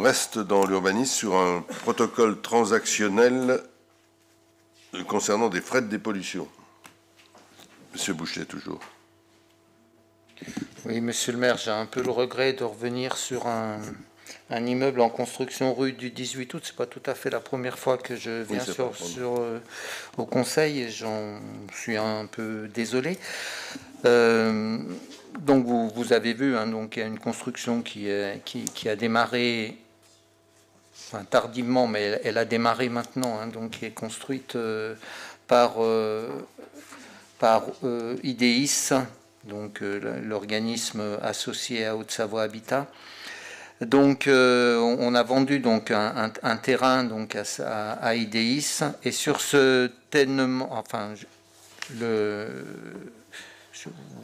reste dans l'urbanisme sur un protocole transactionnel concernant des frais de dépollution. Monsieur Boucher, toujours. Oui, monsieur le maire, j'ai un peu le regret de revenir sur un immeuble en construction rue du 18 août. C'est pas tout à fait la première fois que je viens au conseil et j'en suis un peu désolé. Donc vous avez vu, hein, donc il y a une construction qui a démarré tardivement, mais elle a démarré maintenant, hein, donc qui est construite par IDEIS, donc l'organisme associé à Haute-Savoie Habitat. Donc on a vendu donc un terrain donc à IDEIS, et sur ce tellement, enfin je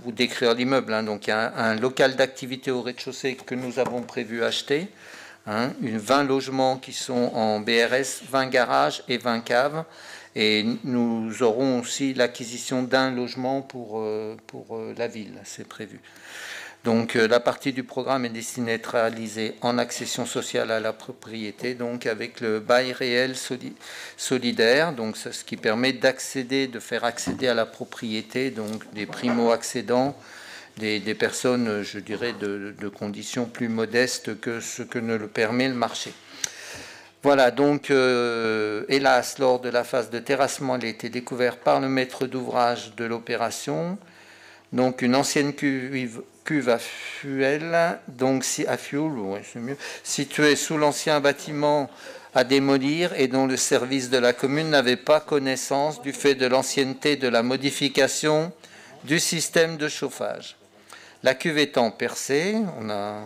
vous décrire l'immeuble, hein, donc il y a un local d'activité au rez-de-chaussée que nous avons prévu acheter, hein, 20 logements qui sont en BRS, 20 garages et 20 caves, et nous aurons aussi l'acquisition d'un logement pour la ville, c'est prévu. Donc la partie du programme est destinée à être réalisée en accession sociale à la propriété, donc avec le bail réel solidaire, donc ce qui permet de faire accéder à la propriété donc des primo-accédants, des personnes, je dirais, de conditions plus modestes que ce que ne le permet le marché. Voilà, donc hélas, lors de la phase de terrassement, il a été découvert par le maître d'ouvrage de l'opération, donc une ancienne cuve à fuel, donc à fuel, ouais, c'est mieux, située sous l'ancien bâtiment à démolir et dont le service de la commune n'avait pas connaissance du fait de l'ancienneté de la modification du système de chauffage. La cuve étant percée, on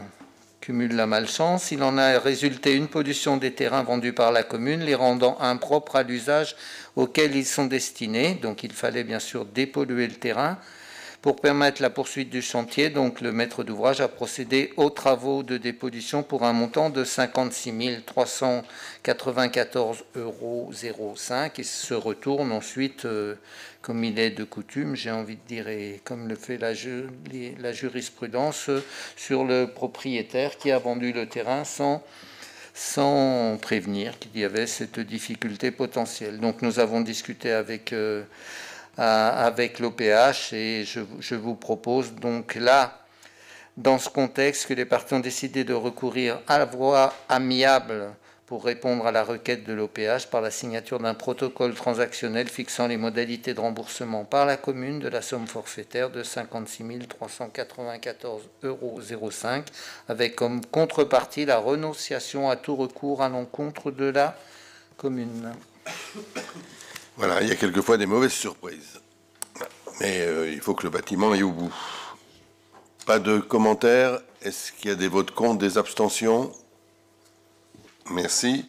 cumule la malchance, il en a résulté une pollution des terrains vendus par la commune, les rendant impropres à l'usage auquel ils sont destinés. Donc il fallait bien sûr dépolluer le terrain. Pour permettre la poursuite du chantier, donc le maître d'ouvrage a procédé aux travaux de dépollution pour un montant de 56 394,05 € et se retourne ensuite, comme il est de coutume, j'ai envie de dire, et comme le fait la jurisprudence, sur le propriétaire qui a vendu le terrain sans prévenir qu'il y avait cette difficulté potentielle. Donc nous avons discuté avec l'OPH et je vous propose donc là, dans ce contexte, que les parties ont décidé de recourir à la voie amiable pour répondre à la requête de l'OPH par la signature d'un protocole transactionnel fixant les modalités de remboursement par la commune de la somme forfaitaire de 56 394,05 € avec comme contrepartie la renonciation à tout recours à l'encontre de la commune. Voilà, il y a quelquefois des mauvaises surprises. Mais il faut que le bâtiment aille au bout. Pas de commentaires. Est-ce qu'il y a des votes contre, des abstentions? Merci.